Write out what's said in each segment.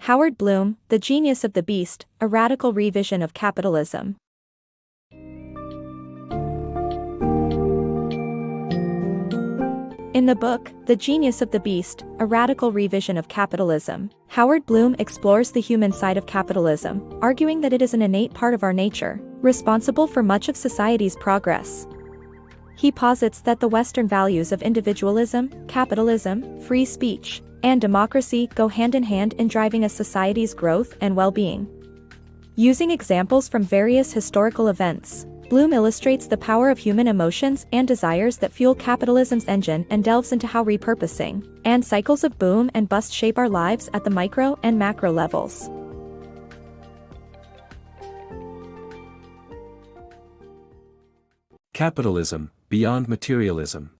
Howard Bloom, The Genius of the Beast, A Radical Revision of Capitalism. In the book, The Genius of the Beast, A Radical Revision of Capitalism, Howard Bloom explores the human side of capitalism, arguing that it is an innate part of our nature, responsible for much of society's progress. He posits that the Western values of individualism, capitalism, free speech, and democracy go hand in hand in driving a society's growth and well-being. Using examples from various historical events, Bloom illustrates the power of human emotions and desires that fuel capitalism's engine and delves into how repurposing and cycles of boom and bust shape our lives at the micro and macro levels. Capitalism, beyond materialism.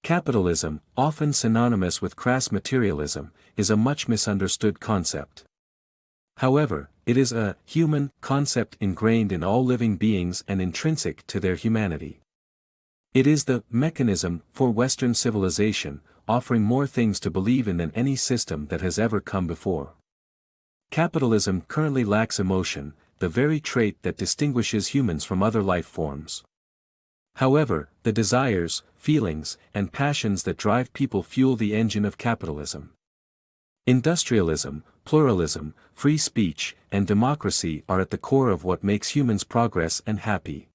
Capitalism, often synonymous with crass materialism, is a much misunderstood concept. However, it is a human concept ingrained in all living beings and intrinsic to their humanity. It is the mechanism for Western civilization, offering more things to believe in than any system that has ever come before. Capitalism currently lacks emotion, the very trait that distinguishes humans from other life forms. However, the desires, feelings, and passions that drive people fuel the engine of capitalism. Industrialism, pluralism, free speech, and democracy are at the core of what makes humans progress and happy.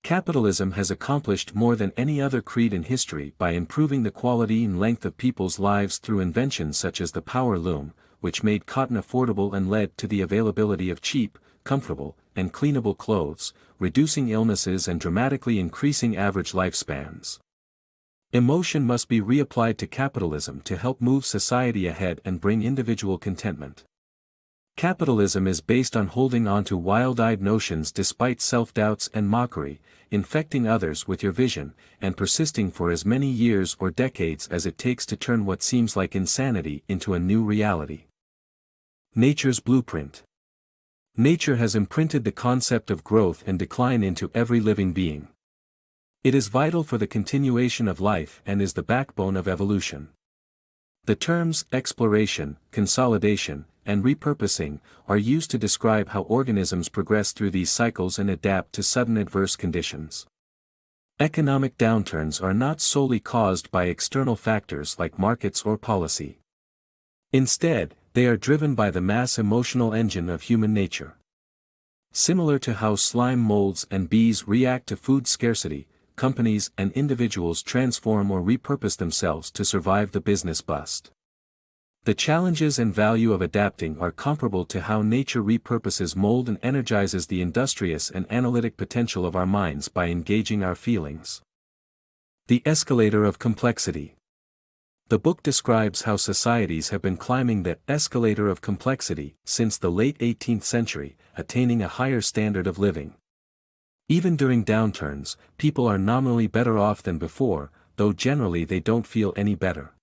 Capitalism has accomplished more than any other creed in history by improving the quality and length of people's lives through inventions such as the power loom, which made cotton affordable and led to the availability of cheap, comfortable, and cleanable clothes, reducing illnesses and dramatically increasing average lifespans. Emotion must be reapplied to capitalism to help move society ahead and bring individual contentment. Capitalism is based on holding on to wild-eyed notions despite self-doubts and mockery, infecting others with your vision, and persisting for as many years or decades as it takes to turn what seems like insanity into a new reality. Nature's blueprint. Nature has imprinted the concept of growth and decline into every living being. It is vital for the continuation of life and is the backbone of evolution. The terms exploration, consolidation, and repurposing are used to describe how organisms progress through these cycles and adapt to sudden adverse conditions. Economic downturns are not solely caused by external factors like markets or policy. Instead, they are driven by the mass emotional engine of human nature. Similar to how slime molds and bees react to food scarcity, companies and individuals transform or repurpose themselves to survive the business bust. The challenges and value of adapting are comparable to how nature repurposes mold and energizes the industrious and analytic potential of our minds by engaging our feelings. The Escalator of Complexity. The book describes how societies have been climbing the escalator of complexity since the late 18th century, attaining a higher standard of living. Even during downturns, people are nominally better off than before, though generally they don't feel any better.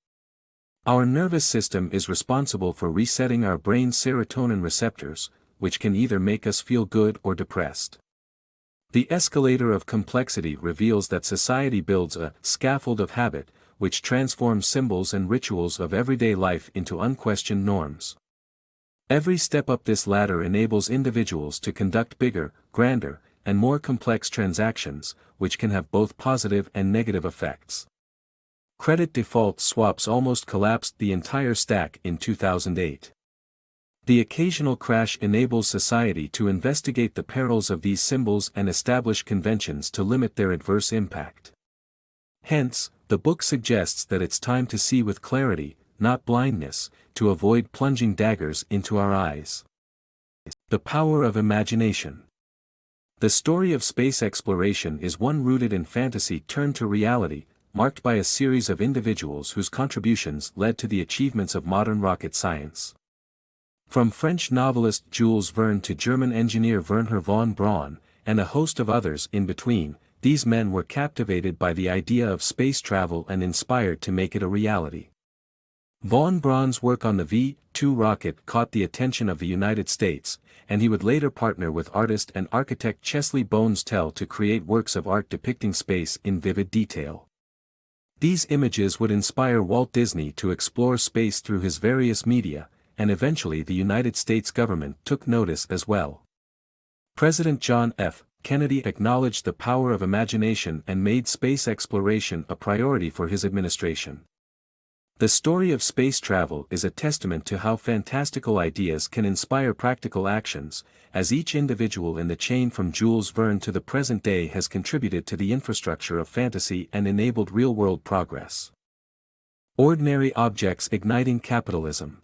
Our nervous system is responsible for resetting our brain's serotonin receptors, which can either make us feel good or depressed. The Escalator of Complexity reveals that society builds a scaffold of habit, which transforms symbols and rituals of everyday life into unquestioned norms. Every step up this ladder enables individuals to conduct bigger, grander, and more complex transactions, which can have both positive and negative effects. Credit default swaps almost collapsed the entire stack in 2008. The occasional crash enables society to investigate the perils of these symbols and establish conventions to limit their adverse impact. Hence, the book suggests that it's time to see with clarity, not blindness, to avoid plunging daggers into our eyes. The power of imagination. The story of space exploration is one rooted in fantasy turned to reality, marked by a series of individuals whose contributions led to the achievements of modern rocket science. From French novelist Jules Verne to German engineer Wernher von Braun, and a host of others in between, these men were captivated by the idea of space travel and inspired to make it a reality. Von Braun's work on the V-2 rocket caught the attention of the United States, and he would later partner with artist and architect Chesley Bones Tell to create works of art depicting space in vivid detail. These images would inspire Walt Disney to explore space through his various media, and eventually the United States government took notice as well. President John F. Kennedy acknowledged the power of imagination and made space exploration a priority for his administration. The story of space travel is a testament to how fantastical ideas can inspire practical actions, as each individual in the chain from Jules Verne to the present day has contributed to the infrastructure of fantasy and enabled real-world progress. Ordinary objects igniting capitalism.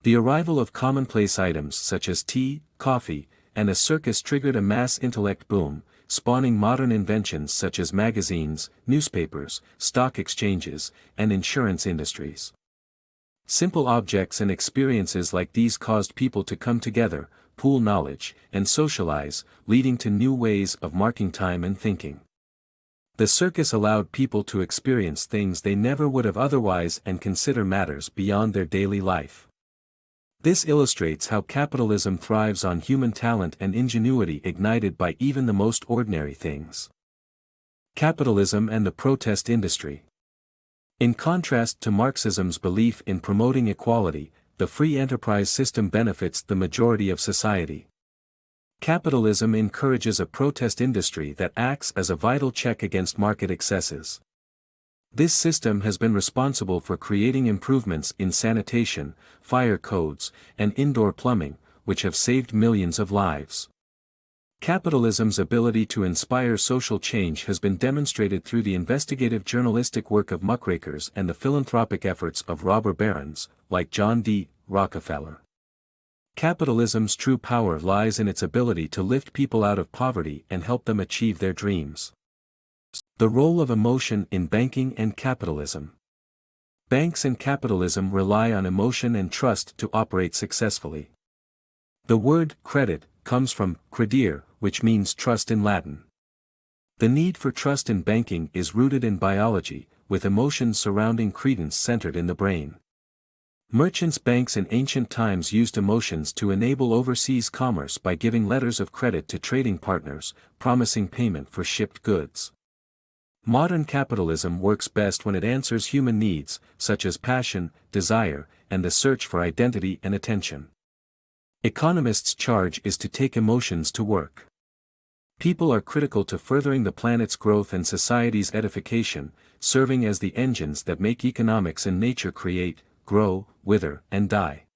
The arrival of commonplace items such as tea, coffee, and a circus triggered a mass intellect boom, spawning modern inventions such as magazines, newspapers, stock exchanges, and insurance industries. Simple objects and experiences like these caused people to come together, pool knowledge, and socialize, leading to new ways of marking time and thinking. The circus allowed people to experience things they never would have otherwise and consider matters beyond their daily life. This illustrates how capitalism thrives on human talent and ingenuity ignited by even the most ordinary things. Capitalism and the protest industry. In contrast to Marxism's belief in promoting equality, the free enterprise system benefits the majority of society. Capitalism encourages a protest industry that acts as a vital check against market excesses. This system has been responsible for creating improvements in sanitation, fire codes, and indoor plumbing, which have saved millions of lives. Capitalism's ability to inspire social change has been demonstrated through the investigative journalistic work of muckrakers and the philanthropic efforts of robber barons, like John D. Rockefeller. Capitalism's true power lies in its ability to lift people out of poverty and help them achieve their dreams. The role of emotion in banking and capitalism. Banks and capitalism rely on emotion and trust to operate successfully. The word credit comes from credere, which means trust in Latin. The need for trust in banking is rooted in biology, with emotions surrounding credence centered in the brain. Merchants' banks in ancient times used emotions to enable overseas commerce by giving letters of credit to trading partners, promising payment for shipped goods. Modern capitalism works best when it answers human needs, such as passion, desire, and the search for identity and attention. Economists' charge is to take emotions to work. People are critical to furthering the planet's growth and society's edification, serving as the engines that make economics and nature create, grow, wither, and die.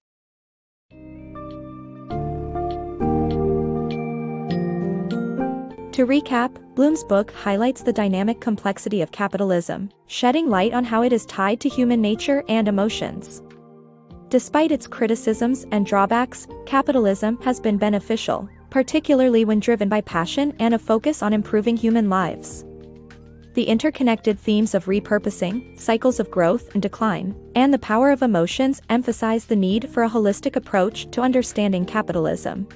To recap, Bloom's book highlights the dynamic complexity of capitalism, shedding light on how it is tied to human nature and emotions. Despite its criticisms and drawbacks, capitalism has been beneficial, particularly when driven by passion and a focus on improving human lives. The interconnected themes of repurposing, cycles of growth and decline, and the power of emotions emphasize the need for a holistic approach to understanding capitalism.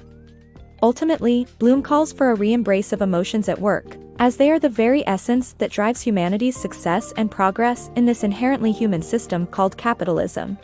Ultimately, Bloom calls for a re-embrace of emotions at work, as they are the very essence that drives humanity's success and progress in this inherently human system called capitalism.